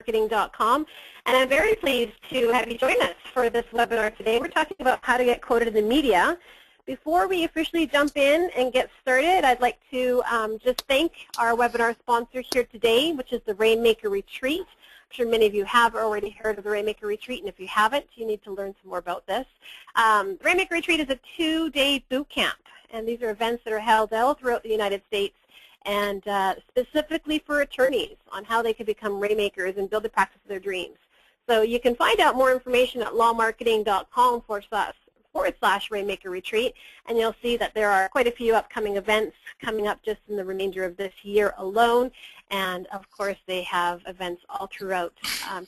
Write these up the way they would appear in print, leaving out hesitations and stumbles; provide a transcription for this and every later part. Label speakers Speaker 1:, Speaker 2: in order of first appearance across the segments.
Speaker 1: lawmarketing.com. And I'm very pleased to have you join us for this webinar today. We're talking about how to get quoted in the media. Before we officially jump in and get started, I'd like to just thank our webinar sponsor here today, which is the Rainmaker Retreat. I'm sure many of you have already heard of the Rainmaker Retreat, and if you haven't, you need to learn some more about this. The Rainmaker Retreat is a 2-day boot camp, and these are events that are held all throughout the United States, and specifically for attorneys on how they can become rainmakers and build the practice of their dreams. So you can find out more information at lawmarketing.com/Rainmaker Retreat, and you'll see that there are quite a few upcoming events coming up just in the remainder of this year alone, and of course they have events all throughout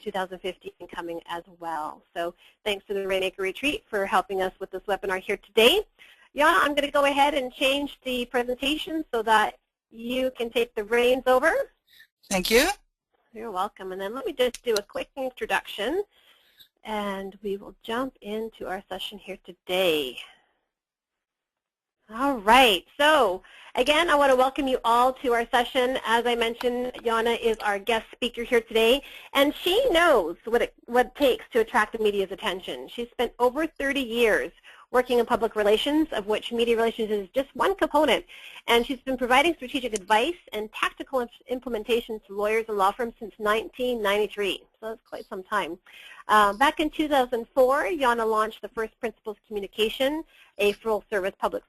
Speaker 1: 2015 coming as well. So thanks to the Rainmaker Retreat for helping us with this webinar here today. Jana, I'm going to go ahead and change the presentation so that you can take the reins over.
Speaker 2: Thank you.
Speaker 1: You're welcome. And then let me just do a quick introduction, and we will jump into our session here today. All right. So again, I want to welcome you all to our session. As I mentioned, Jana is our guest speaker here today, and she knows what it takes to attract the media's attention. She's spent over 30 years working in public relations, of which media relations is just one component. And she's been providing strategic advice and tactical implementation to lawyers and law firms since 1993. So that's quite some time. Back in 2004, Jana launched the First Principles Communication, a full-service public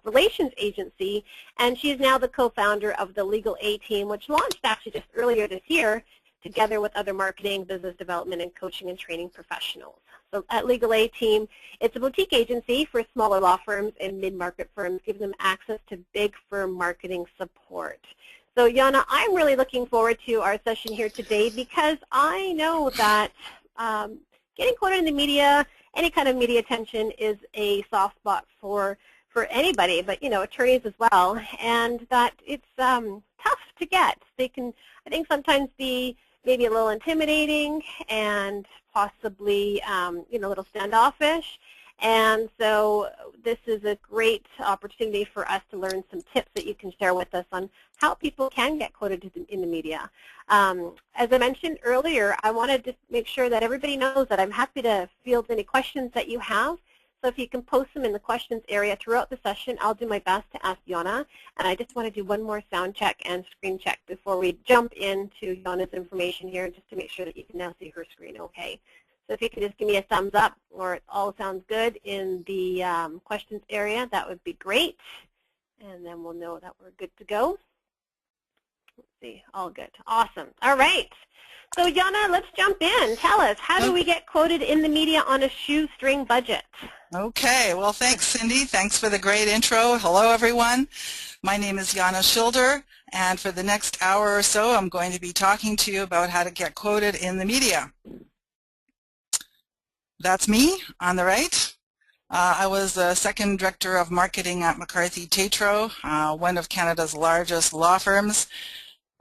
Speaker 1: relations agency, and she's now the co-founder of the Legal A Team, which launched actually just earlier this year, together with other marketing, business development, and coaching and training professionals. So at Legal A Team, it's a boutique agency for smaller law firms and mid-market firms, giving them access to big firm marketing support. So Jana, I'm really looking forward to our session here today because I know that getting quoted in the media, any kind of media attention, is a soft spot for anybody, but attorneys as well, and that it's tough to get. They can, I think, sometimes be maybe a little intimidating and possibly a little standoffish. And so this is a great opportunity for us to learn some tips that you can share with us on how people can get quoted in the media. As I mentioned earlier, I wanted to make sure that everybody knows that I'm happy to field any questions that you have. So if you can post them in the questions area throughout the session, I'll do my best to ask Jana. And I just want to do one more sound check and screen check before we jump into Jana's information here, just to make sure that you can now see her screen okay. So if you could just give me a thumbs up or it all sounds good in the questions area, that would be great. And then we'll know that we're good to go. Let's see, all good. Awesome. All right. So Jana, let's jump in. Tell us, how do we get quoted in the media on a shoestring budget?
Speaker 2: Okay, well, thanks, Cindy. Thanks for the great intro. Hello, everyone. My name is Jana Schilder, and for the next hour or so, I'm going to be talking to you about how to get quoted in the media. That's me on the right. I was the second director of marketing at McCarthy Tétrault, one of Canada's largest law firms.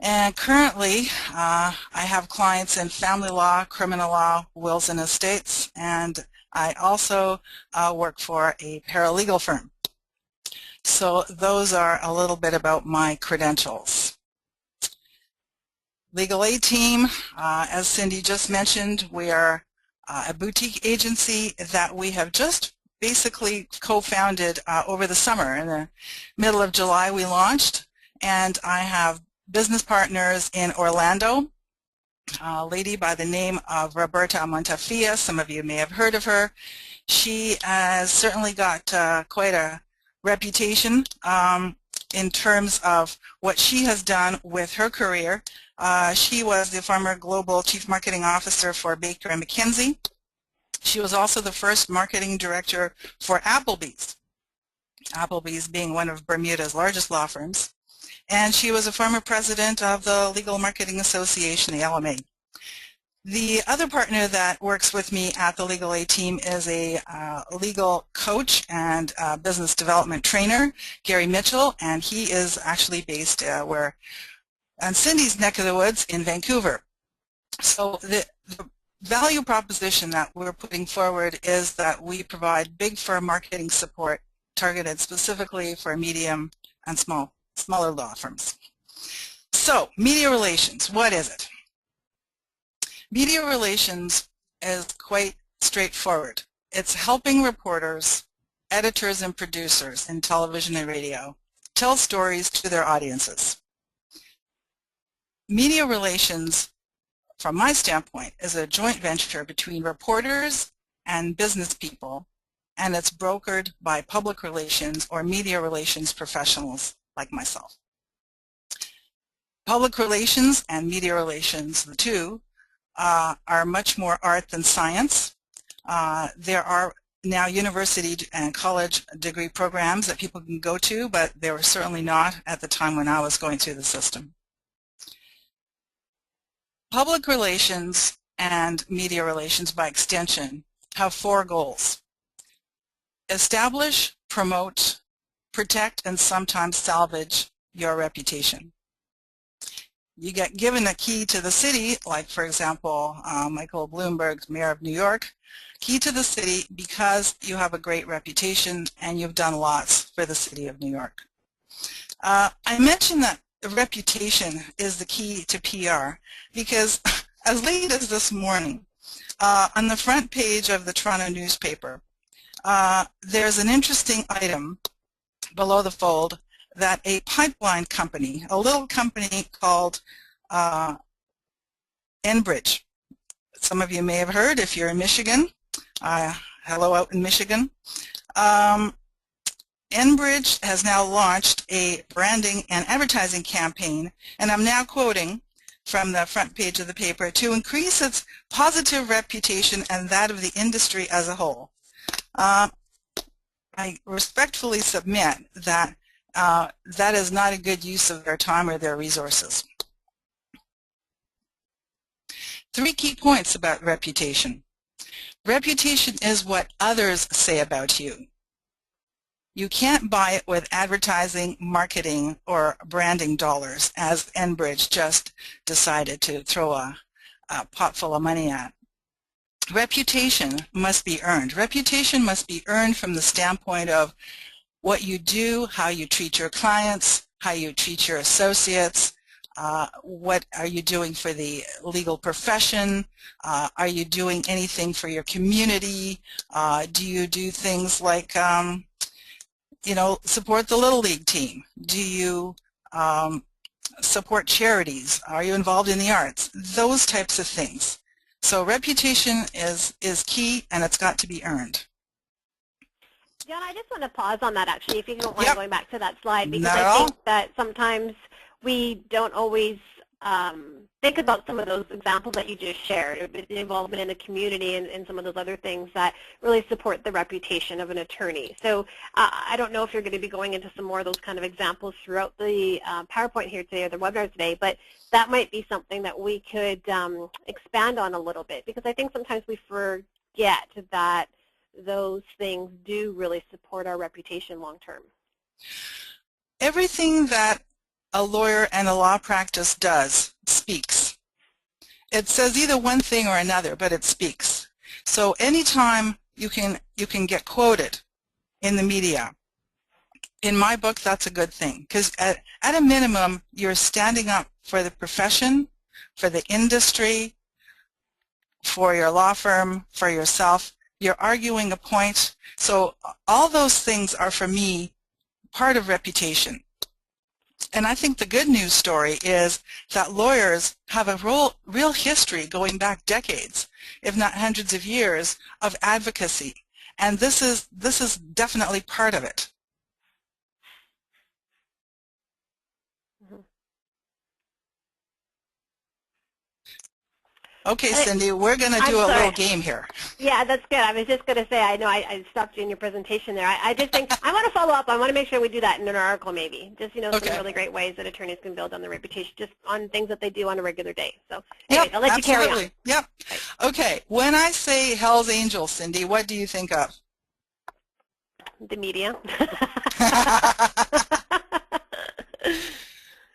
Speaker 2: And currently, I have clients in family law, criminal law, wills and estates, and I also work for a paralegal firm. So those are a little bit about my credentials. Legal A Team, as Cindy just mentioned, we are a boutique agency that we have just basically co-founded over the summer. In the middle of July we launched, and I have business partners in Orlando, a lady by the name of Roberta Montafia. Some of you may have heard of her. She has certainly got quite a reputation in terms of what she has done with her career. She was the former Global Chief Marketing Officer for Baker & McKenzie. She was also the first marketing director for Applebee's, Applebee's being one of Bermuda's largest law firms. And she was a former president of the Legal Marketing Association, the LMA. The other partner that works with me at the Legal A Team is a legal coach and business development trainer, Gary Mitchell, and he is actually based on Cindy's neck of the woods in Vancouver. So the value proposition that we're putting forward is that we provide big firm marketing support targeted specifically for medium and smaller law firms. So, media relations, what is it? Media relations is quite straightforward. It's helping reporters, editors, and producers in television and radio tell stories to their audiences. Media relations, from my standpoint, is a joint venture between reporters and business people, and it's brokered by public relations or media relations professionals like myself. Public relations and media relations, the two, are much more art than science. There are now university and college degree programs that people can go to, but they were certainly not at the time when I was going through the system. Public relations and media relations, by extension, have 4 goals. Establish, promote, protect, and sometimes salvage your reputation. You get given a key to the city, like for example, Michael Bloomberg, Mayor of New York, key to the city because you have a great reputation and you've done lots for the city of New York. I mentioned that reputation is the key to PR because as late as this morning, on the front page of the Toronto newspaper, there's an interesting item below the fold that a pipeline company, a little company called Enbridge. Some of you may have heard if you're in Michigan. Hello out in Michigan. Enbridge has now launched a branding and advertising campaign, and I'm now quoting from the front page of the paper, to increase its positive reputation and that of the industry as a whole. I respectfully submit that that is not a good use of their time or their resources. 3 key points about reputation. Reputation is what others say about you. You can't buy it with advertising, marketing, or branding dollars, as Enbridge just decided to throw a pot full of money at. Reputation must be earned. Reputation must be earned from the standpoint of what you do, how you treat your clients, how you treat your associates, what are you doing for the legal profession, are you doing anything for your community, do you do things like, you know, support the Little League team, do you support charities, are you involved in the arts, those types of things. So reputation is key, and it's got to be earned.
Speaker 1: John, I just want to pause on that, actually, if you don't mind going back to that slide, because
Speaker 2: Not
Speaker 1: I think that sometimes we don't always think about some of those examples that you just shared, the involvement in the community and some of those other things that really support the reputation of an attorney. So I don't know if you're going to be going into some more of those kind of examples throughout the PowerPoint here today or the webinar today, but that might be something that we could expand on a little bit, because I think sometimes we forget that those things do really support our reputation long term.
Speaker 2: Everything that a lawyer and a law practice does speaks. It says either one thing or another, but it speaks. So anytime you can get quoted in the media, in my book, that's a good thing, because at a minimum, you're standing up for the profession, for the industry, for your law firm, for yourself. You're arguing a point. So all those things are, for me, part of reputation. And I think the good news story is that lawyers have a real history going back decades, if not hundreds of years, of advocacy. And this is definitely part of it. Okay, Cindy, we're going to do a little game here.
Speaker 1: Yeah, that's good. I was just going to say, I know I stopped you in your presentation there. I just think I want to follow up. I want to make sure we do that in an article maybe. Just, some really great ways that attorneys can build on their reputation just on things that they do on a regular day. So anyways, I'll let you carry on.
Speaker 2: Yep. Okay, when I say Hell's Angels, Cindy, what do you think of?
Speaker 1: The media.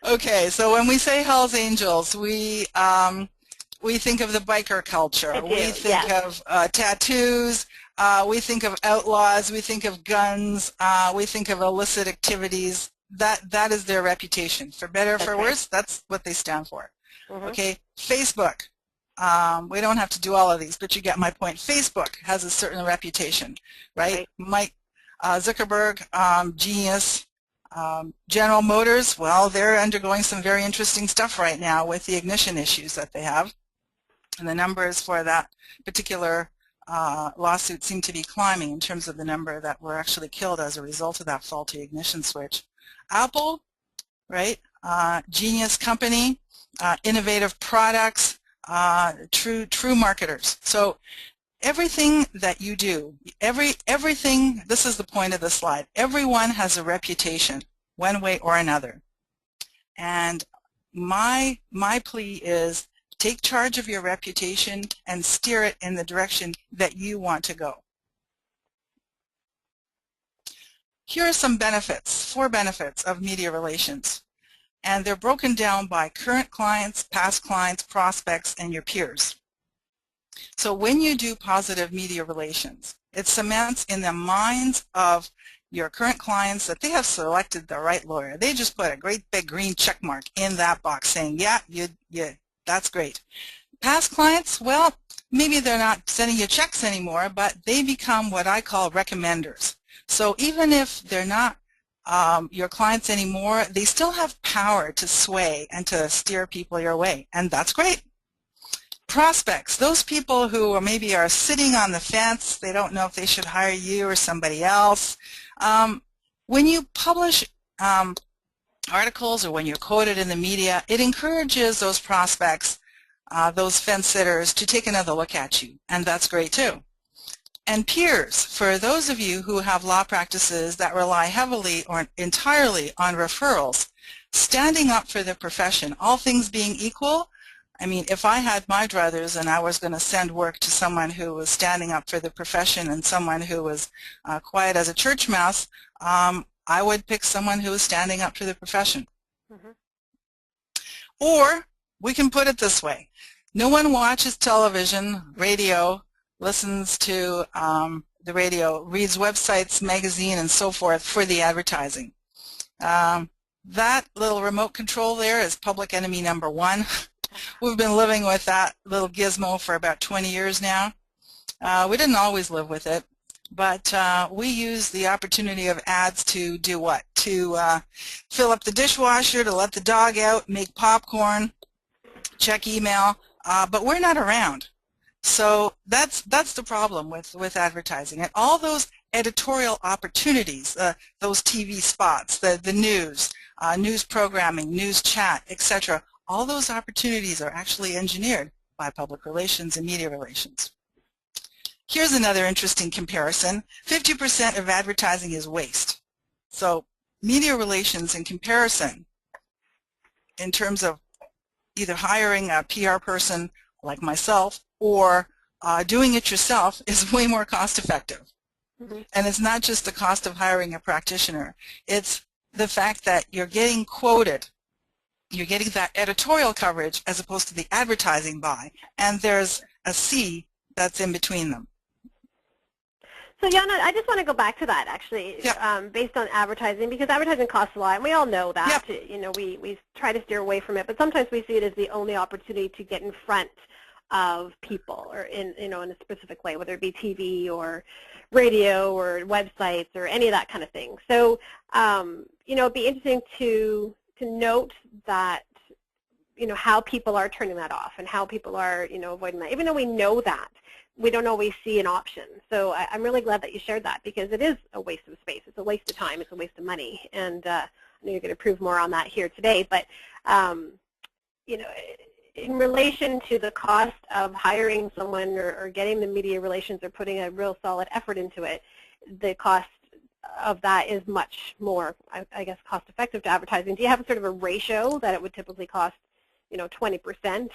Speaker 2: Okay, so when we say Hell's Angels, we think of the biker culture. We think of tattoos. We think of outlaws. We think of guns. We think of illicit activities. That is their reputation. For better or for worse, that's what they stand for. Okay, Facebook. We don't have to do all of these, but you get my point. Facebook has a certain reputation, right? Mike Zuckerberg, genius. General Motors, well, they're undergoing some very interesting stuff right now with the ignition issues that they have. And the numbers for that particular lawsuit seem to be climbing in terms of the number that were actually killed as a result of that faulty ignition switch. Apple, right? Genius company, innovative products, true marketers. So everything that you do, everything, this is the point of the slide, everyone has a reputation one way or another. And my plea is take charge of your reputation and steer it in the direction that you want to go. Here are some benefits, 4 benefits of media relations. And they're broken down by current clients, past clients, prospects, and your peers. So when you do positive media relations, it cements in the minds of your current clients that they have selected the right lawyer. They just put a great big green check mark in that box saying, yeah, that's great. Past clients, well, maybe they're not sending you checks anymore, but they become what I call recommenders. So even if they're not your clients anymore, they still have power to sway and to steer people your way, and that's great. Prospects, those people who maybe are sitting on the fence, they don't know if they should hire you or somebody else. When you publish articles or when you're quoted in the media, it encourages those prospects, those fence sitters, to take another look at you, and that's great too. And peers, for those of you who have law practices that rely heavily or entirely on referrals, standing up for the profession, all things being equal, I mean, if I had my druthers and I was going to send work to someone who was standing up for the profession and someone who was quiet as a church mouse, I would pick someone who was standing up for the profession. Mm-hmm. Or we can put it this way. No one watches television, radio, listens to the radio, reads websites, magazine, and so forth for the advertising. That little remote control there is public enemy number 1. We've been living with that little gizmo for about 20 years now. We didn't always live with it, but we use the opportunity of ads to do what? To fill up the dishwasher, to let the dog out, make popcorn, check email, but we're not around. So that's the problem with advertising. And all those editorial opportunities, those TV spots, the news, news programming, news chat, etc., all those opportunities are actually engineered by public relations and media relations. Here's another interesting comparison. 50% of advertising is waste. So media relations in comparison, in terms of either hiring a PR person like myself or doing it yourself, is way more cost effective. Mm-hmm. And it's not just the cost of hiring a practitioner. It's the fact that you're getting quoted. You're getting that editorial coverage as opposed to the advertising buy, and there's a C that's in between them.
Speaker 1: So, Jana, I just want to go back to that, actually, based on advertising, because advertising costs a lot, and we all know that. You know, we try to steer away from it, but sometimes we see it as the only opportunity to get in front of people, or in in a specific way, whether it be TV or radio or websites or any of that kind of thing. So, it'd be interesting to note that, how people are turning that off and how people are, avoiding that. Even though we know that, we don't always see an option. So I'm really glad that you shared that, because it is a waste of space. It's a waste of time. It's a waste of money. And I know you're going to prove more on that here today. But, in relation to the cost of hiring someone or getting the media relations or putting a real solid effort into it, the cost of that is much more, I guess, cost-effective to advertising. Do you have sort of a ratio that it would typically cost, 20%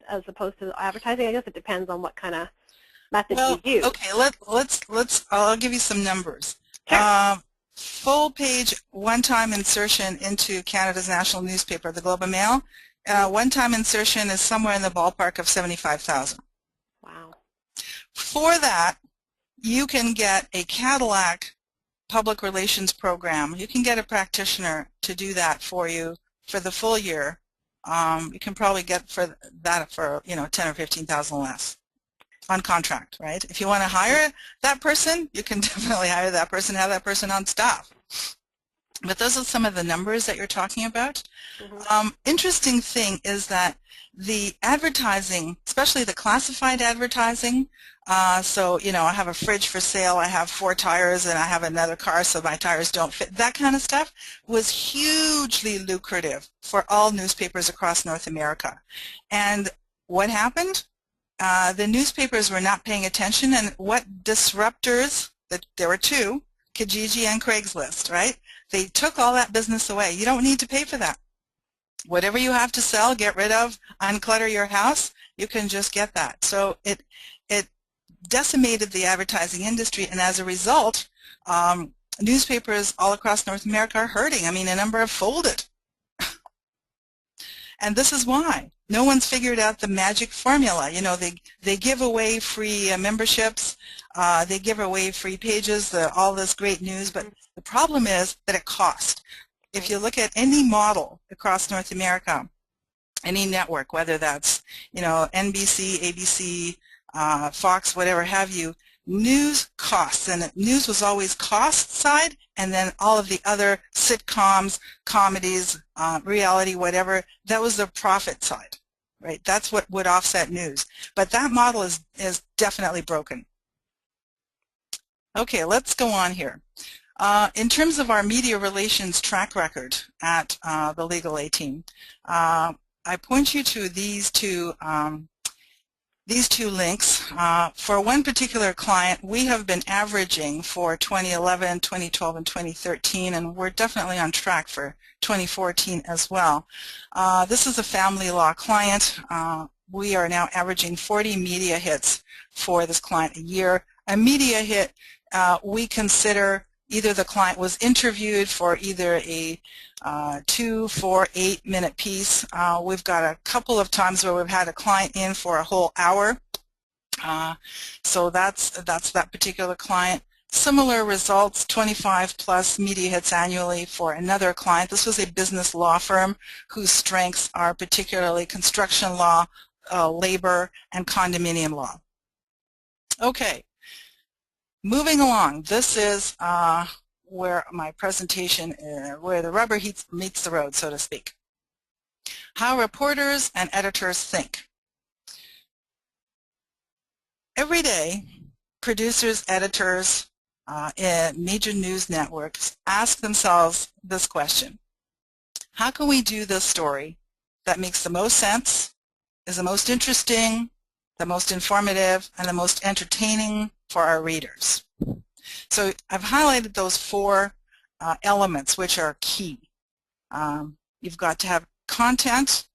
Speaker 1: as opposed to advertising? I guess it depends on what kind of method you use.
Speaker 2: Okay, I'll give you some numbers.
Speaker 1: Sure.
Speaker 2: Full page one-time insertion into Canada's national newspaper, the Globe and Mail. One-time insertion is somewhere in the ballpark of $75,000.
Speaker 1: Wow.
Speaker 2: For that, you can get a Cadillac public relations program. You can get a practitioner to do that for you for the full year You can probably get for that for 10 or 15,000 less on contract, right? If you want to hire that person, you can definitely hire that person, have that person on staff. But those are some of the numbers that you're talking about. Interesting thing is that the advertising, especially the classified advertising, so, I have a fridge for sale, I have 4 tires, and I have another car so my tires don't fit, that kind of stuff was hugely lucrative for all newspapers across North America. And what happened? The newspapers were not paying attention, and what disruptors, there were 2, Kijiji and Craigslist, right? They took all that business away. You don't need to pay for that. Whatever you have to sell, get rid of, unclutter your house, you can just get that. So it decimated the advertising industry, and as a result, newspapers all across North America are hurting. I mean, a number have folded. And this is why. No one's figured out the magic formula. They give away free memberships, they give away free pages, all this great news, but the problem is that it costs. If you look at any model across North America, any network, whether that's NBC, ABC, Fox, whatever have you, news costs, and news was always cost side, and then all of the other sitcoms, comedies, reality, whatever, that was the profit side, right? That's what would offset news. But that model is definitely broken. Okay, let's go on here. In terms of our media relations track record at the Legal Aid team, I point you to these two links. For one particular client, we have been averaging for 2011, 2012, and 2013, and we're definitely on track for 2014 as well. This is a family law client. We are now averaging 40 media hits for this client a year. A media hit, we consider either the client was interviewed for either a 2, 4, 8-minute piece. We've got a couple of times where we've had a client in for a whole hour. So that's that particular client. Similar results, 25 plus media hits annually for another client. This was a business law firm whose strengths are particularly construction law, labor, and condominium law. Okay. Moving along, this is where my presentation, where the rubber meets the road, so to speak. How reporters and editors think. Every day, producers, editors in major news networks ask themselves this question: how can we do this story that makes the most sense, is the most interesting, the most informative, and the most entertaining for our readers? So I've highlighted those 4 elements which are key. You've got to have content,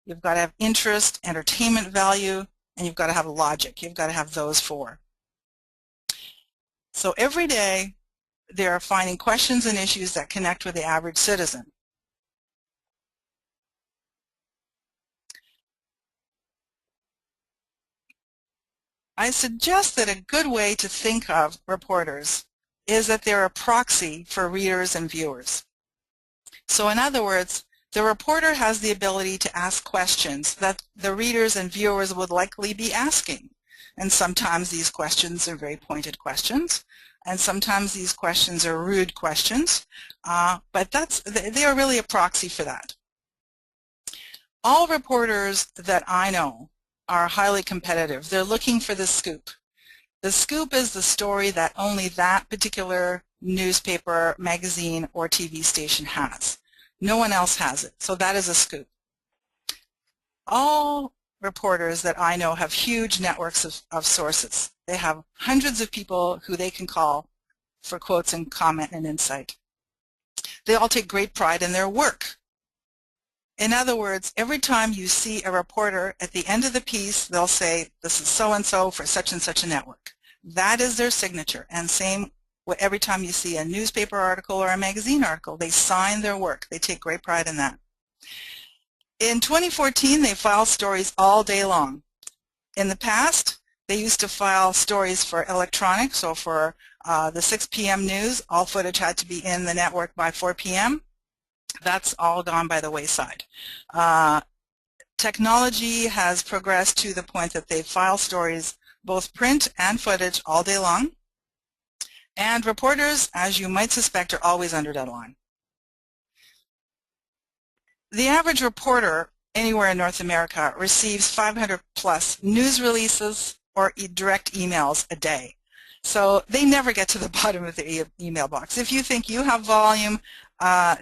Speaker 2: you've got to have interest, entertainment value, and you've got to have logic. You've got to have those 4. So every day they are finding questions and issues that connect with the average citizen. I suggest that a good way to think of reporters is that they're a proxy for readers and viewers. So in other words, the reporter has the ability to ask questions that the readers and viewers would likely be asking. And sometimes these questions are very pointed questions, and sometimes these questions are rude questions, but they are really a proxy for that. All reporters that I know are highly competitive. They're looking for the scoop. The scoop is the story that only that particular newspaper, magazine, or TV station has. No one else has it, so that is a scoop. All reporters that I know have huge networks of sources. They have hundreds of people who they can call for quotes and comment and insight. They all take great pride in their work. In other words, every time you see a reporter, at the end of the piece, they'll say, this is so-and-so for such and such a network. That is their signature. And same every time you see a newspaper article or a magazine article, they sign their work. They take great pride in that. In 2014, they file stories all day long. In the past, they used to file stories for electronic, so for the 6 p.m. news, all footage had to be in the network by 4 p.m. That's all gone by the wayside. Technology has progressed to the point that they file stories, both print and footage, all day long. And reporters, as you might suspect, are always under deadline. The average reporter anywhere in North America receives 500 plus news releases or direct emails a day. So they never get to the bottom of the email box. If you think you have volume,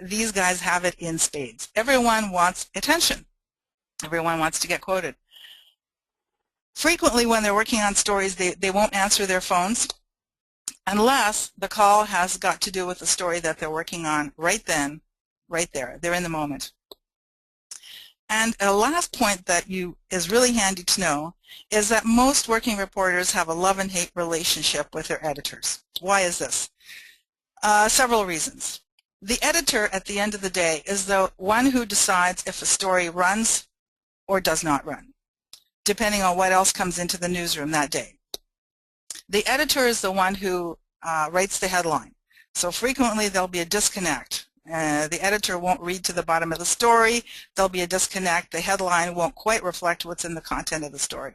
Speaker 2: these guys have it in spades. Everyone wants attention. Everyone wants to get quoted. Frequently when they're working on stories, they won't answer their phones unless the call has got to do with the story that they're working on right then, right there. They're in the moment. And a last point that is really handy to know is that most working reporters have a love and hate relationship with their editors. Why is this? Several reasons. The editor at the end of the day is the one who decides if a story runs or does not run, depending on what else comes into the newsroom that day. The editor is the one who writes the headline. So frequently there'll be a disconnect. The editor won't read to the bottom of the story. There'll be a disconnect. The headline won't quite reflect what's in the content of the story.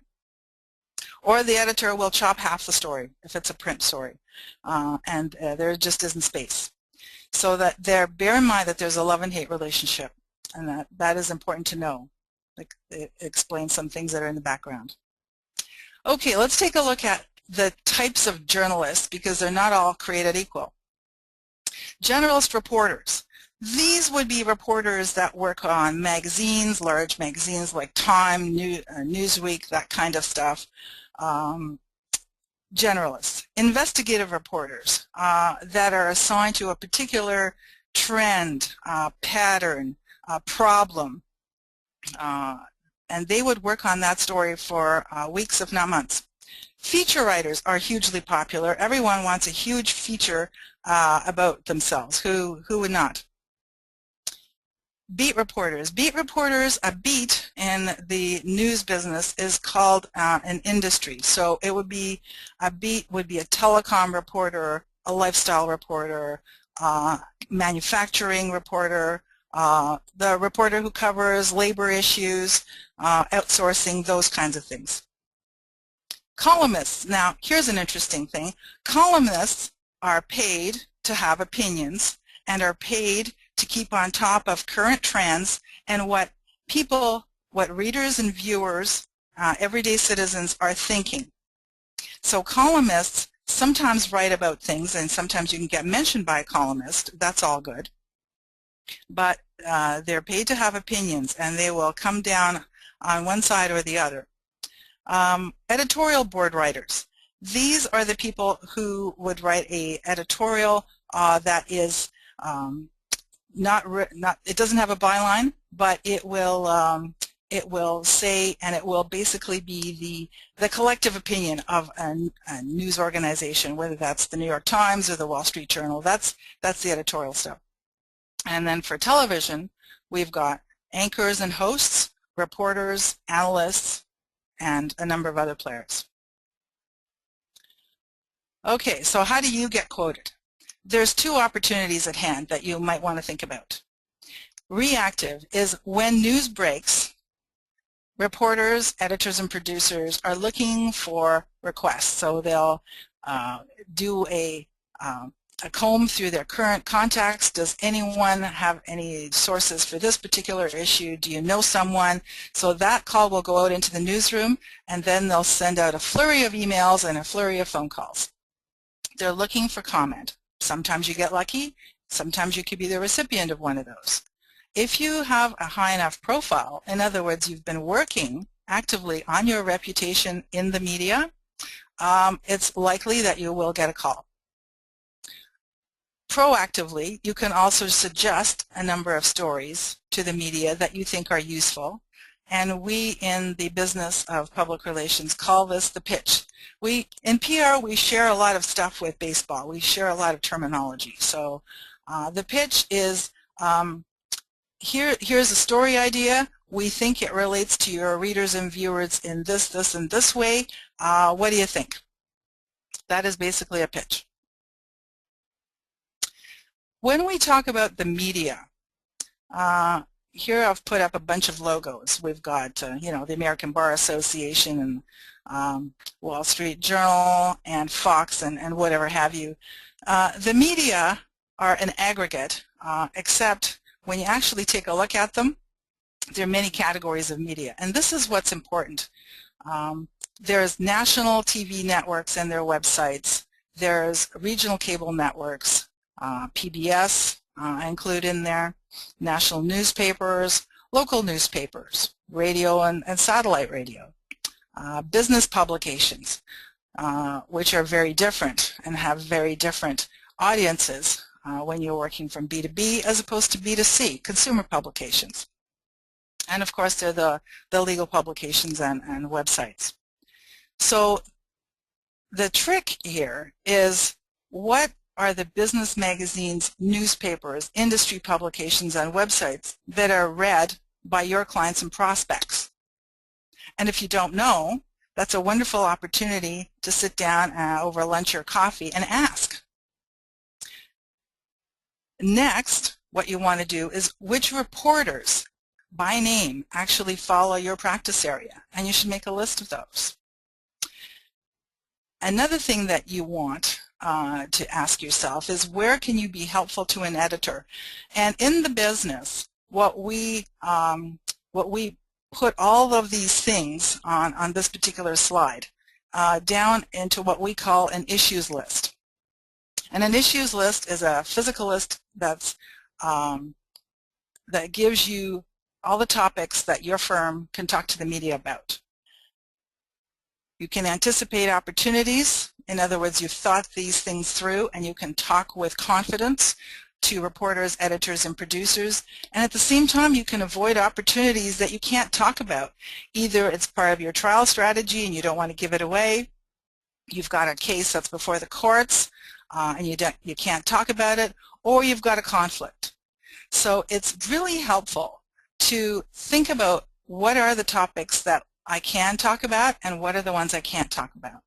Speaker 2: Or the editor will chop half the story if it's a print story, and there just isn't space. So that bear in mind that there's a love and hate relationship, and that is important to know. It explains some things that are in the background. Okay, let's take a look at the types of journalists, because they're not all created equal. Generalist reporters. These would be reporters that work on magazines, large magazines like Time, Newsweek, that kind of stuff. Generalists. Investigative reporters that are assigned to a particular trend, pattern, problem, and they would work on that story for weeks, if not months. Feature writers are hugely popular. Everyone wants a huge feature about themselves. Who would not? Beat reporters. Beat reporters, a beat in the news business is called an industry. So it would be, a beat would be a telecom reporter, a lifestyle reporter, manufacturing reporter, the reporter who covers labor issues, outsourcing, those kinds of things. Columnists. Now, here's an interesting thing. Columnists are paid to have opinions and are paid to keep on top of current trends and what readers and viewers, everyday citizens, are thinking. So columnists sometimes write about things, and sometimes you can get mentioned by a columnist. That's all good. But they're paid to have opinions, and they will come down on one side or the other. Editorial board writers. These are the people who would write a editorial that is it doesn't have a byline, but it will say, and it will basically be the collective opinion of a news organization, whether that's the New York Times or the Wall Street Journal. That's the editorial stuff. And then for television, we've got anchors and hosts, reporters, analysts, and a number of other players. Okay, so how do you get quoted? There's two opportunities at hand that you might want to think about. Reactive is when news breaks, reporters, editors, and producers are looking for requests. So they'll do a comb through their current contacts. Does anyone have any sources for this particular issue? Do you know someone? So that call will go out into the newsroom, and then they'll send out a flurry of emails and a flurry of phone calls. They're looking for comment. Sometimes you get lucky. Sometimes you could be the recipient of one of those. If you have a high enough profile, in other words, you've been working actively on your reputation in the media, it's likely that you will get a call. Proactively, you can also suggest a number of stories to the media that you think are useful, and we in the business of public relations call this the pitch. In PR, we share a lot of stuff with baseball. We share a lot of terminology. So the pitch is, here's a story idea. We think it relates to your readers and viewers in this, this, and this way. What do you think? That is basically a pitch. When we talk about the media, Here I've put up a bunch of logos. We've got, you know, the American Bar Association and Wall Street Journal and Fox and whatever have you. The media are an aggregate, except when you actually take a look at them, there are many categories of media, and this is what's important. There's national TV networks and their websites. There's regional cable networks, PBS I include in there, national newspapers, local newspapers, radio and satellite radio, business publications, which are very different and have very different audiences when you're working from B2B as opposed to B2C, consumer publications. And of course, they're the legal publications and websites. So the trick here is, what are the business magazines, newspapers, industry publications, and websites that are read by your clients and prospects? And if you don't know, that's a wonderful opportunity to sit down over lunch or coffee and ask. Next, what you want to do is, which reporters by name actually follow your practice area, and you should make a list of those. Another thing that you want to ask yourself is, where can you be helpful to an editor? And in the business, what we put all of these things on this particular slide down into what we call an issues list. And an issues list is a physical list that's that gives you all the topics that your firm can talk to the media about. You can anticipate opportunities. In other words, you've thought these things through and you can talk with confidence to reporters, editors, and producers. And at the same time, you can avoid opportunities that you can't talk about. Either it's part of your trial strategy and you don't want to give it away. You've got a case that's before the courts and you can't talk about it, or you've got a conflict. So it's really helpful to think about, what are the topics that I can talk about and what are the ones I can't talk about.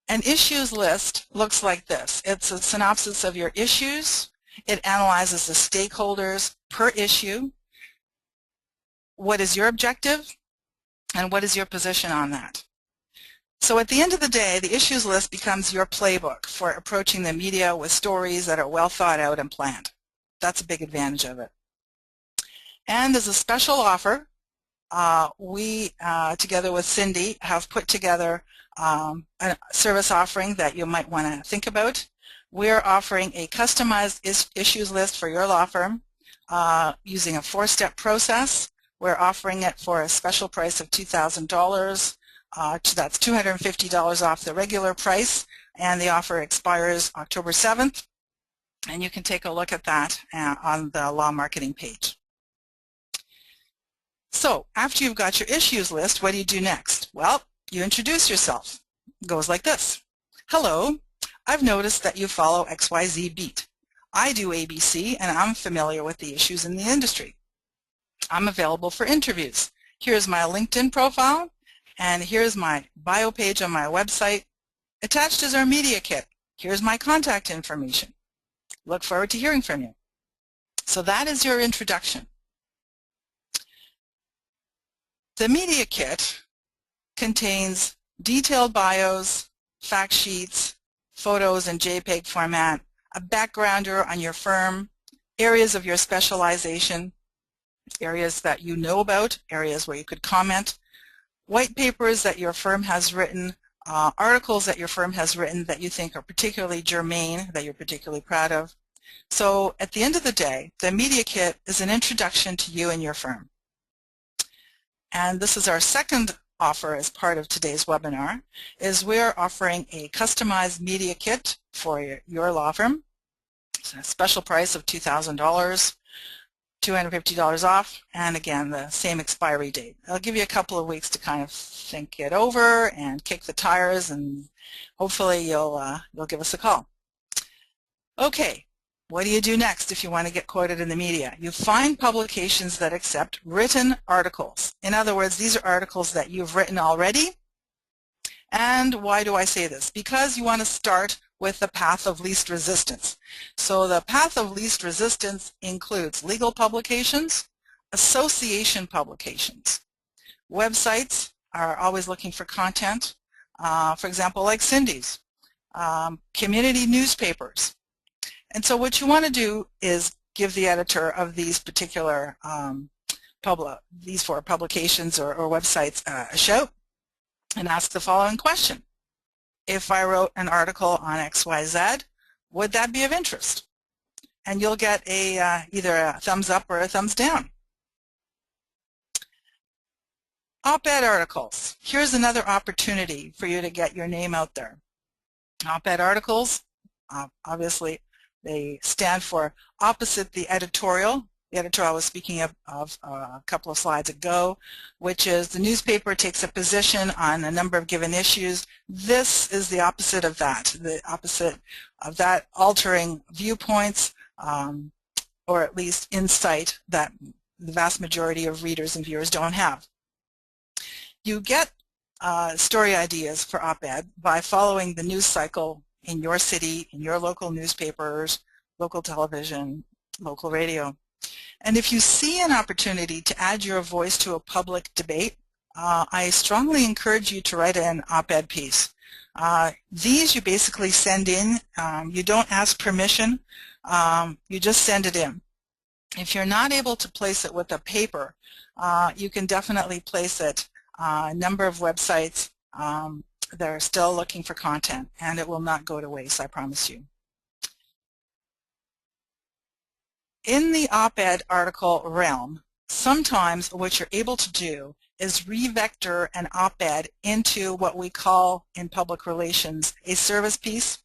Speaker 2: An issues list looks like this. It's a synopsis of your issues. It analyzes the stakeholders per issue. What is your objective and what is your position on that? So at the end of the day, the issues list becomes your playbook for approaching the media with stories that are well thought out and planned. That's a big advantage of it. And as a special offer, we, together with Cindy, have put together a service offering that you might want to think about. We're offering a customized issues list for your law firm using a 4-step process. We're offering it for a special price of $2,000. That's $250 off the regular price, and the offer expires October 7th. And you can take a look at that on the law marketing page. So after you've got your issues list, what do you do next? Well, you introduce yourself. It goes like this. Hello, I've noticed that you follow XYZ Beat. I do ABC and I'm familiar with the issues in the industry. I'm available for interviews. Here's my LinkedIn profile and here's my bio page on my website. Attached is our media kit. Here's my contact information. Look forward to hearing from you. So that is your introduction. The media kit contains detailed bios, fact sheets, photos in JPEG format, a backgrounder on your firm, areas of your specialization, areas that you know about, areas where you could comment, white papers that your firm has written, articles that your firm has written that you think are particularly germane, that you're particularly proud of. So at the end of the day, the media kit is an introduction to you and your firm. And this is our second offer as part of today's webinar, is we're offering a customized media kit for your law firm. It's a special price of $2,000, $250 off, and again, the same expiry date. I'll give you a couple of weeks to kind of think it over and kick the tires, and hopefully you'll give us a call. Okay. What do you do next if you want to get quoted in the media? You find publications that accept written articles. In other words, these are articles that you've written already. And why do I say this? Because you want to start with the path of least resistance. So the path of least resistance includes legal publications, association publications. Websites are always looking for content, for example, like Cindy's. Community newspapers. And so what you want to do is give the editor of these particular these four publications or websites a shout and ask the following question. If I wrote an article on XYZ, would that be of interest? And you'll get either a thumbs up or a thumbs down. Op-ed articles. Here's another opportunity for you to get your name out there. Op-ed articles, obviously, they stand for opposite the editorial. The editorial I was speaking of a couple of slides ago, which is the newspaper takes a position on a number of given issues. This is the opposite of that, altering viewpoints or at least insight that the vast majority of readers and viewers don't have. You get story ideas for op-ed by following the news cycle in your city, in your local newspapers, local television, local radio. And if you see an opportunity to add your voice to a public debate, I strongly encourage you to write an op-ed piece. These you basically send in. You don't ask permission. You just send it in. If you're not able to place it with a paper, you can definitely place it a number of websites that are still looking for content, and it will not go to waste, I promise you. In the op-ed article realm, sometimes what you're able to do is re-vector an op-ed into what we call in public relations a service piece.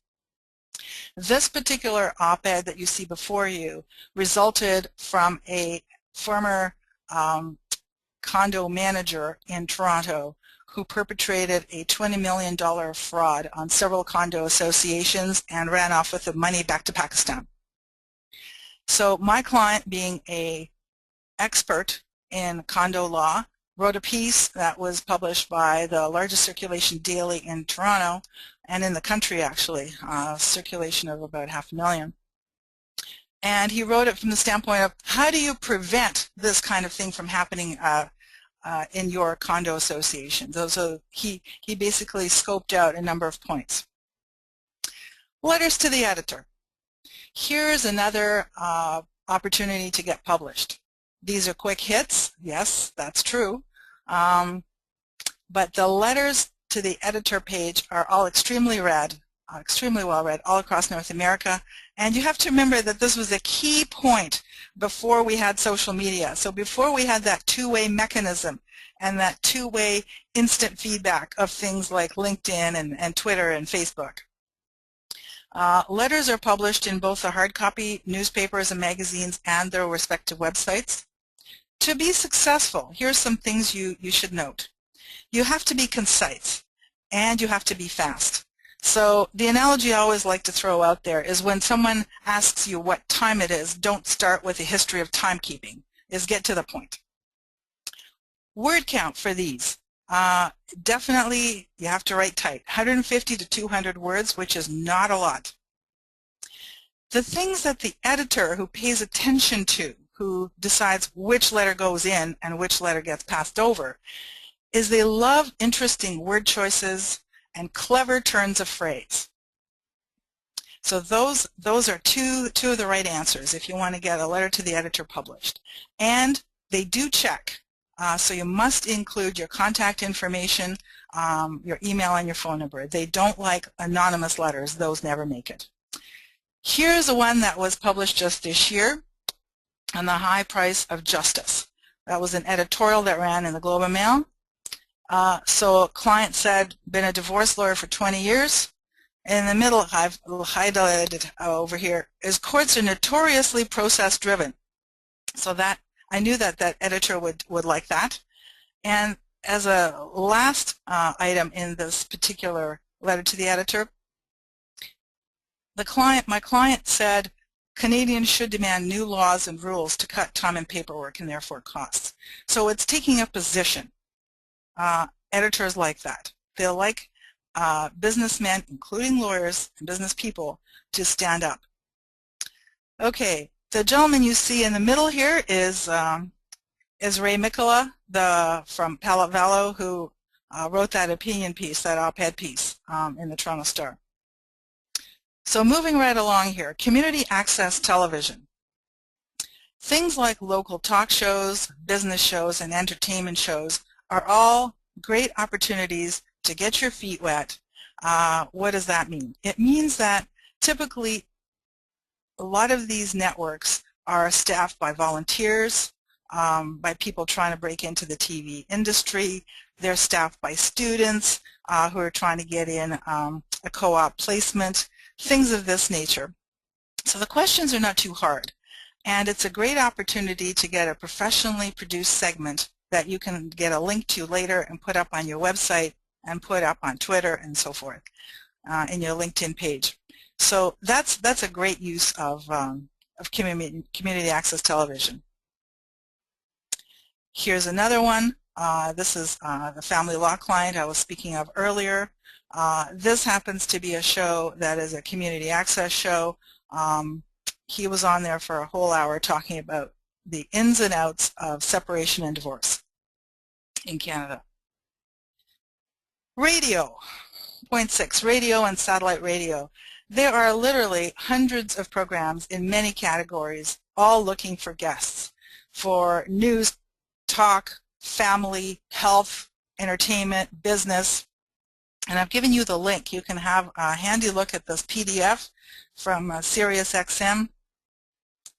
Speaker 2: This particular op-ed that you see before you resulted from a former condo manager in Toronto who perpetrated a $20 million fraud on several condo associations and ran off with the money back to Pakistan. So my client, being an expert in condo law, wrote a piece that was published by the largest circulation daily in Toronto and in the country, actually, circulation of about 500,000. And he wrote it from the standpoint of how do you prevent this kind of thing from happening in your condo association. So he basically scoped out a number of points. Letters to the editor. Here's another opportunity to get published. These are quick hits. Yes, that's true. But the letters to the editor page are all extremely well read all across North America. And you have to remember that this was a key point before we had social media. So before we had that two-way mechanism and that two-way instant feedback of things like LinkedIn and Twitter and Facebook. Letters are published in both the hard copy newspapers and magazines and their respective websites. To be successful, here's some things you should note. You have to be concise and you have to be fast. So the analogy I always like to throw out there is when someone asks you what time it is, don't start with a history of timekeeping, is get to the point. Word count for these. Definitely you have to write tight, 150 to 200 words, which is not a lot. The things that the editor who pays attention to, who decides which letter goes in and which letter gets passed over, is they love interesting word choices and clever turns of phrase. So those are two of the right answers if you want to get a letter to the editor published. And they do check. So you must include your contact information, your email, and your phone number. They don't like anonymous letters. Those never make it. Here's a one that was published just this year on the high price of justice. That was an editorial that ran in the Globe and Mail. So a client said, been a divorce lawyer for 20 years. In the middle, I've highlighted over here, is courts are notoriously process-driven. So that I knew that that editor would like that. And as a last item in this particular letter to the editor, my client said, Canadians should demand new laws and rules to cut time and paperwork and therefore costs. So it's taking a position. Editors like that. They'll like businessmen, including lawyers and business people, to stand up. Okay, the gentleman you see in the middle here is Ray Mikkola from Palo Alto, who wrote that opinion piece, that op-ed piece in the Toronto Star. So moving right along here, community access television. Things like local talk shows, business shows, and entertainment shows are all great opportunities to get your feet wet. What does that mean? It means that typically a lot of these networks are staffed by volunteers, by people trying to break into the TV industry. They're staffed by students who are trying to get in a co-op placement, things of this nature. So the questions are not too hard, and it's a great opportunity to get a professionally produced segment that you can get a link to later and put up on your website and put up on Twitter and so forth in your LinkedIn page. So that's a great use of community access television. Here's another one. This is the Family Law Client I was speaking of earlier. This happens to be a show that is a community access show. He was on there for a whole hour talking about the ins and outs of separation and divorce in Canada. Radio, point 6, radio and satellite radio. There are literally hundreds of programs in many categories, all looking for guests for news, talk, family, health, entertainment, business. And I've given you the link. You can have a handy look at this PDF from SiriusXM.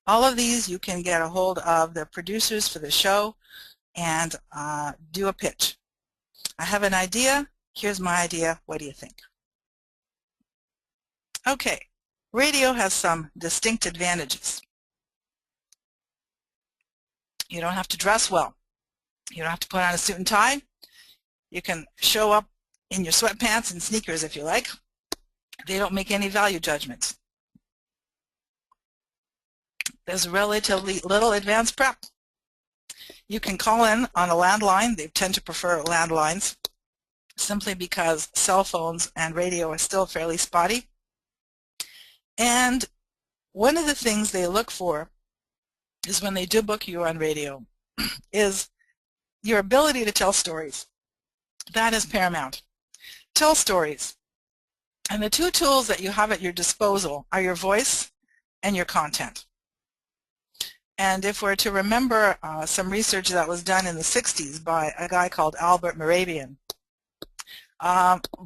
Speaker 2: All of these you can get a hold of the producers for the show and do a pitch. I have an idea. Here's my idea. What do you think? Okay, radio has some distinct advantages. You don't have to dress well. You don't have to put on a suit and tie. You can show up in your sweatpants and sneakers if you like. They don't make any value judgments. There's relatively little advanced prep. You can call in on a landline. They tend to prefer landlines simply because cell phones and radio are still fairly spotty. And one of the things they look for is when they do book you on radio is your ability to tell stories. That is paramount. Tell stories. And the two tools that you have at your disposal are your voice and your content. And if we're to remember some research that was done in the 60s by a guy called Albert Mehrabian,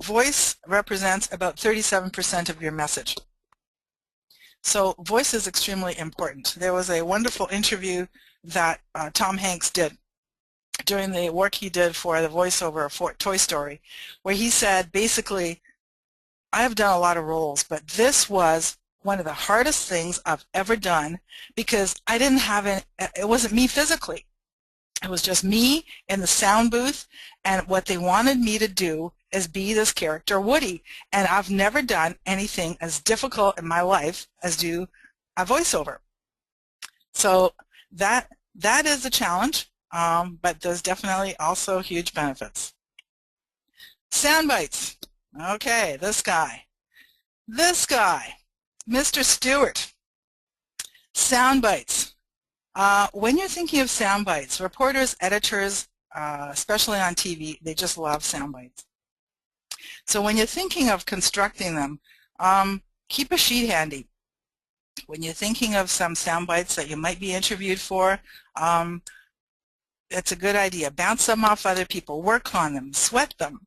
Speaker 2: voice represents about 37% of your message. So voice is extremely important. There was a wonderful interview that Tom Hanks did during the work he did for the voiceover for Toy Story, where he said, basically, I have done a lot of roles, but this was one of the hardest things I've ever done because I didn't have it wasn't me physically. It was just me in the sound booth, and what they wanted me to do is be this character Woody. And I've never done anything as difficult in my life as do a voiceover. So that is a challenge, but there's definitely also huge benefits. Sound bites. Okay, this guy, Mr. Stewart. Sound bites. When you're thinking of sound bites, reporters, editors, especially on TV, they just love sound bites. So when you're thinking of constructing them, keep a sheet handy. When you're thinking of some sound bites that you might be interviewed for, it's a good idea. Bounce them off other people, work on them, sweat them.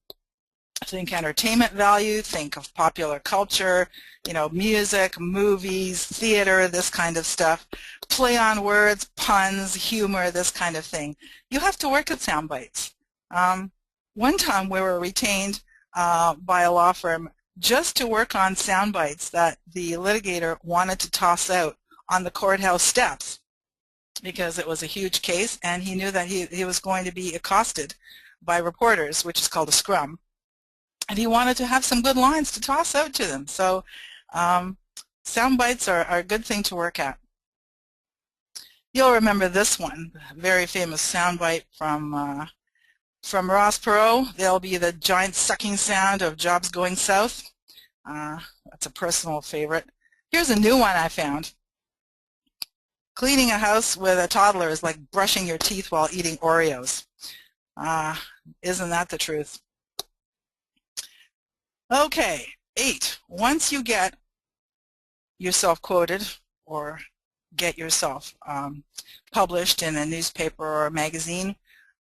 Speaker 2: Think entertainment value, think of popular culture, you know, music, movies, theater, this kind of stuff. Play on words, puns, humor, this kind of thing. You have to work at sound bites. One time we were retained by a law firm just to work on sound bites that the litigator wanted to toss out on the courthouse steps because it was a huge case and he knew that he was going to be accosted by reporters, which is called a scrum. And he wanted to have some good lines to toss out to them. So sound bites are a good thing to work at. You'll remember this one, very famous sound bite from From Ross Perot, there'll be the giant sucking sound of jobs going south. That's a personal favorite. Here's a new one I found. Cleaning a house with a toddler is like brushing your teeth while eating Oreos. Isn't that the truth? Okay, 8. Once you get yourself quoted or get yourself published in a newspaper or a magazine,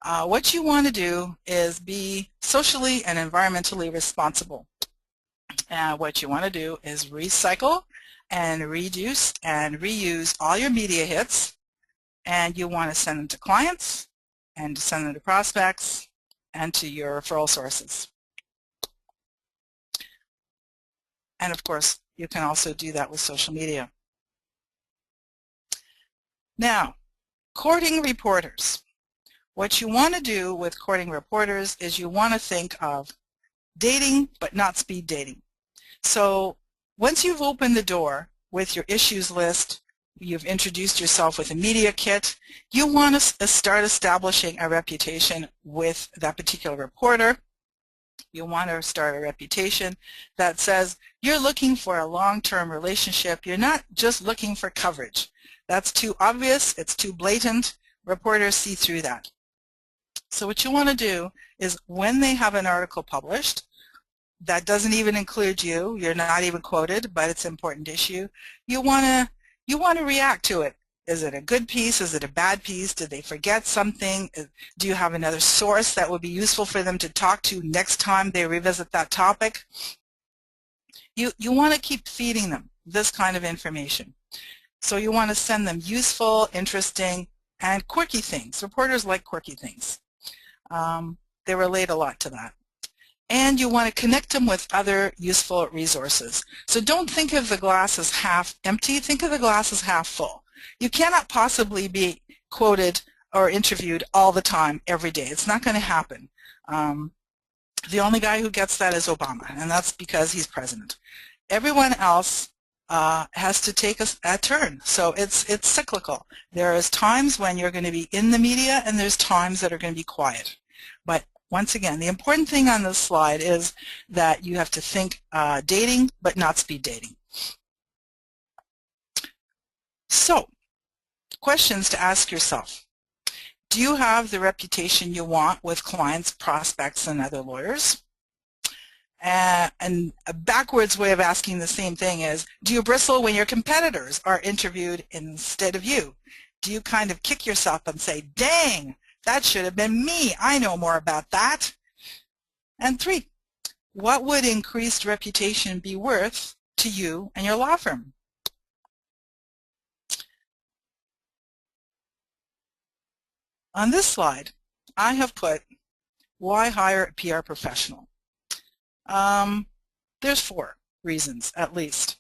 Speaker 2: what you want to do is be socially and environmentally responsible. What you want to do is recycle and reduce and reuse all your media hits, and you want to send them to clients and to send them to prospects and to your referral sources. And of course, you can also do that with social media. Now, courting reporters. What you want to do with courting reporters is you want to think of dating, but not speed dating. So once you've opened the door with your issues list, you've introduced yourself with a media kit, you want to start establishing a reputation with that particular reporter. You want to start a reputation that says you're looking for a long-term relationship. You're not just looking for coverage. That's too obvious. It's too blatant. Reporters see through that. So what you want to do is when they have an article published that doesn't even include you, you're not even quoted, but it's an important issue, you want to react to it. Is it a good piece? Is it a bad piece? Did they forget something? Do you have another source that would be useful for them to talk to next time they revisit that topic? You want to keep feeding them this kind of information. So you want to send them useful, interesting, and quirky things. Reporters like quirky things. They relate a lot to that. And you want to connect them with other useful resources. So don't think of the glass as half empty. Think of the glass as half full. You cannot possibly be quoted or interviewed all the time, every day. It's not going to happen. The only guy who gets that is Obama, and that's because he's president. Everyone else has to take a turn. So it's cyclical. There is times when you're going to be in the media, and there's times that are going to be quiet. But once again, the important thing on this slide is that you have to think dating, but not speed dating. So, questions to ask yourself. Do you have the reputation you want with clients, prospects, and other lawyers? And a backwards way of asking the same thing is, do you bristle when your competitors are interviewed instead of you? Do you kind of kick yourself and say, dang, that should have been me. I know more about that. And 3, what would increased reputation be worth to you and your law firm? On this slide, I have put, why hire a PR professional? There's 4 reasons, at least.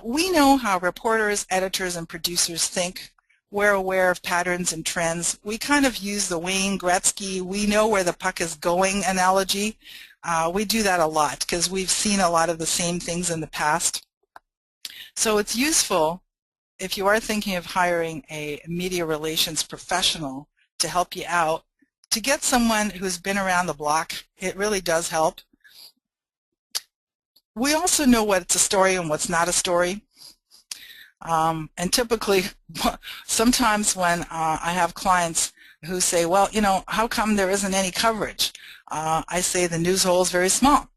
Speaker 2: We know how reporters, editors, and producers think. We're aware of patterns and trends. We kind of use the Wayne Gretzky, we know where the puck is going analogy. We do that a lot because we've seen a lot of the same things in the past. So it's useful if you are thinking of hiring a media relations professional to help you out, to get someone who's been around the block. It really does help. We also know what's a story and what's not a story. And typically, sometimes when I have clients who say, well, you know, how come there isn't any coverage? I say the news hole is very small.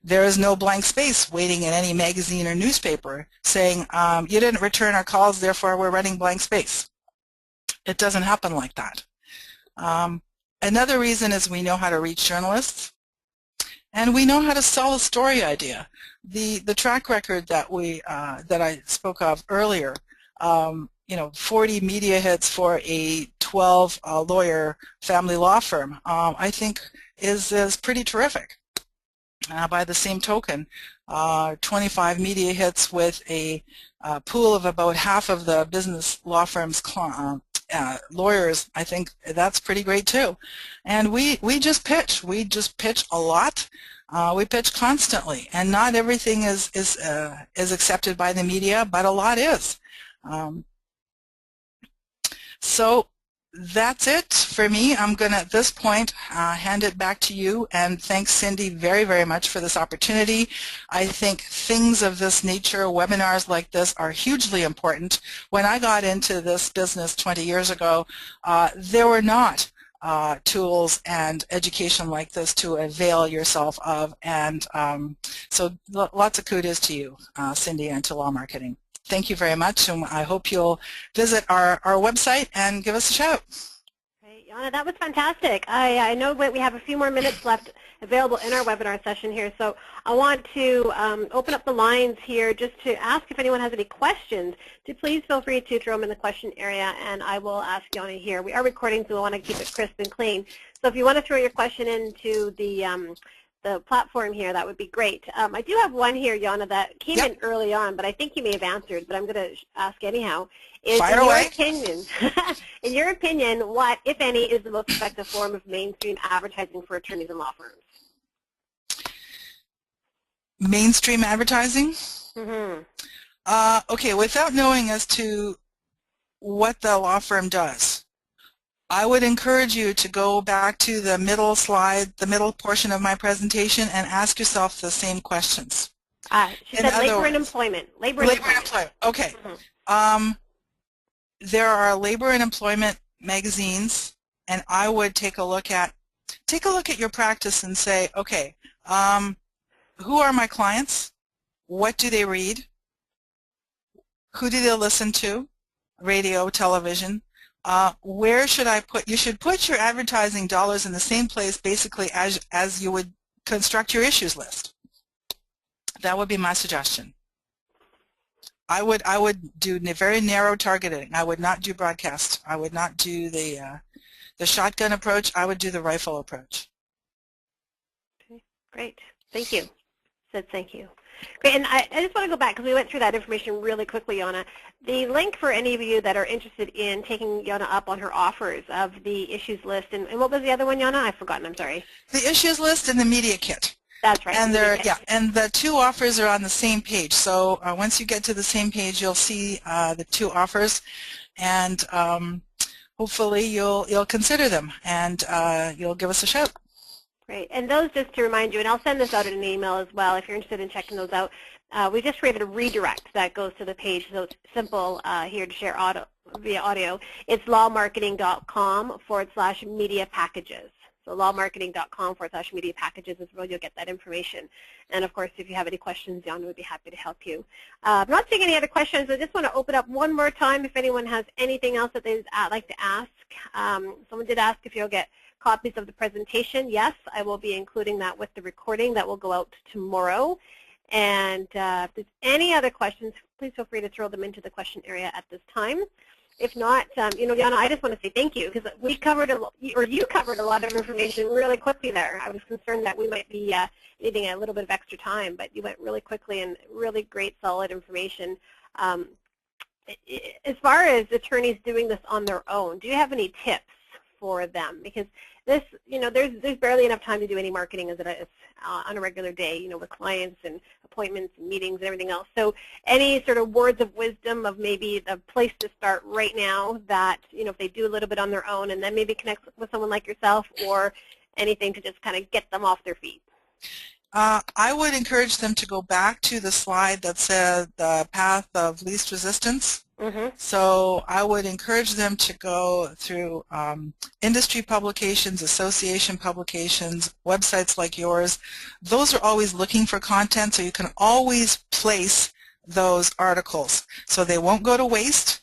Speaker 2: There is no blank space waiting in any magazine or newspaper saying, you didn't return our calls, therefore we're running blank space. It doesn't happen like that. Another reason is we know how to reach journalists, and we know how to sell a story idea. The track record that that I spoke of earlier, you know, 40 media hits for a 12 lawyer family law firm, I think is pretty terrific. By the same token, 25 media hits with a pool of about half of the business law firm's lawyers, I think that's pretty great too. And we just pitch. We just pitch a lot. We pitch constantly, and not everything is accepted by the media, but a lot is. So that's it for me. I'm going to, at this point, hand it back to you, and thanks, Cindy, very, very much for this opportunity. I think things of this nature, webinars like this, are hugely important. When I got into this business 20 years ago, there were not tools and education like this to avail yourself of, and so lots of kudos to you, Cindy, and to Law Marketing. Thank you very much, and I hope you'll visit our website and give us a shout.
Speaker 1: Great, Jana, that was fantastic. I know we have a few more minutes left available in our webinar session here, so I want to open up the lines here just to ask if anyone has any questions. Please feel free to throw them in the question area, and I will ask Jana here. We are recording, so we want to keep it crisp and clean. So if you want to throw your question into the platform here, that would be great. I do have one here, Jana, that came in early on, but I think you may have answered, but I'm going to ask anyhow.
Speaker 2: Fire away.
Speaker 1: In your opinion, what, if any, is the most effective form of mainstream advertising for attorneys and law firms?
Speaker 2: Mainstream advertising?
Speaker 1: Mm-hmm.
Speaker 2: Okay, without knowing as to what the law firm does, I would encourage you to go back to the middle slide, the middle portion of my presentation, and ask yourself the same questions.
Speaker 1: She said labor and employment. Labor and employment.
Speaker 2: Okay.
Speaker 1: Mm-hmm.
Speaker 2: There are labor and employment magazines, and I would take a look at your practice and say, okay, who are my clients? What do they read? Who do they listen to? Radio, television. Where should I put? You should put your advertising dollars in the same place, basically, as you would construct your issues list. That would be my suggestion. I would do very narrow targeting. I would not do broadcast. I would not do the shotgun approach. I would do the rifle approach.
Speaker 1: Okay, great. Thank you. Said thank you. Great, and I just want to go back because we went through that information really quickly, Jana. The link for any of you that are interested in taking Jana up on her offers of the issues list, and what was the other one, Jana? I've forgotten, I'm sorry.
Speaker 2: The issues list and the media kit.
Speaker 1: That's right.
Speaker 2: And and the two offers are on the same page. So once you get to the same page, you'll see the two offers, and hopefully you'll consider them, and you'll give us a shout.
Speaker 1: Great. And those, just to remind you, and I'll send this out in an email as well if you're interested in checking those out, we just created a redirect that goes to the page, so it's simple here to share via audio. It's lawmarketing.com/media packages. So lawmarketing.com/media packages is where you'll get that information. And of course, if you have any questions, Jana would be happy to help you. I'm not seeing any other questions. I just want to open up one more time if anyone has anything else that they'd like to ask. Someone did ask if you'll get copies of the presentation. Yes, I will be including that with the recording that will go out tomorrow. And if there's any other questions, please feel free to throw them into the question area at this time. If not, you know, Jana, I just want to say thank you because you covered a lot of information really quickly there. I was concerned that we might be needing a little bit of extra time, but you went really quickly and really great, solid information. As far as attorneys doing this on their own, do you have any tips for them? Because this, you know, there's barely enough time to do any marketing as it is on a regular day, you know, with clients and appointments and meetings and everything else. So any sort of words of wisdom of maybe the place to start right now that, you know, if they do a little bit on their own and then maybe connect with someone like yourself, or anything to just kind of get them off their feet?
Speaker 2: I would encourage them to go back to the slide that said the path of least resistance.
Speaker 1: Mm-hmm.
Speaker 2: So I would encourage them to go through industry publications, association publications, websites like yours. Those are always looking for content, so you can always place those articles. So they won't go to waste.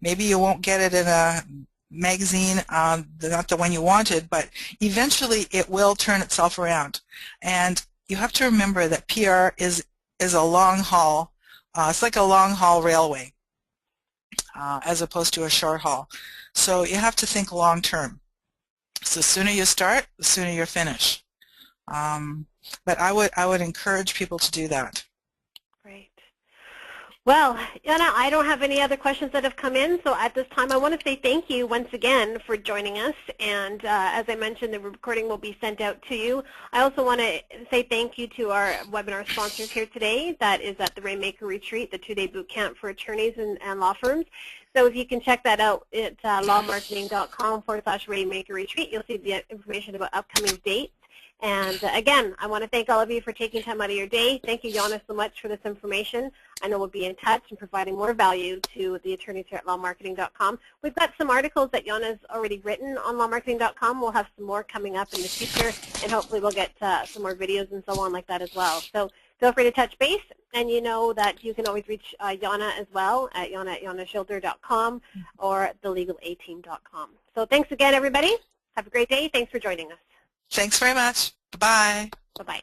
Speaker 2: Maybe you won't get it in a magazine, not the one you wanted, but eventually it will turn itself around. And you have to remember that PR is a long haul. It's like a long haul railway as opposed to a short haul. So you have to think long term. So the sooner you start, the sooner you finish. But I would encourage people to do that. Great.
Speaker 1: Well, Jana, I don't have any other questions that have come in, so at this time I want to say thank you once again for joining us, and as I mentioned, the recording will be sent out to you. I also want to say thank you to our webinar sponsors here today. That is at the Rainmaker Retreat, the 2-day boot camp for attorneys and law firms. So if you can check that out at lawmarketing.com/Rainmaker Retreat, you'll see the information about upcoming dates. And again, I want to thank all of you for taking time out of your day. Thank you, Jana, so much for this information. I know we'll be in touch and providing more value to the attorneys here at lawmarketing.com. We've got some articles that Jana's already written on lawmarketing.com. We'll have some more coming up in the future, and hopefully we'll get some more videos and so on like that as well. So feel free to touch base, and you know that you can always reach Jana as well at jana@janaschilder.com or thelegalAteam.com. So thanks again, everybody. Have a great day. Thanks for joining us.
Speaker 2: Thanks very much. Bye-bye.
Speaker 1: Bye-bye.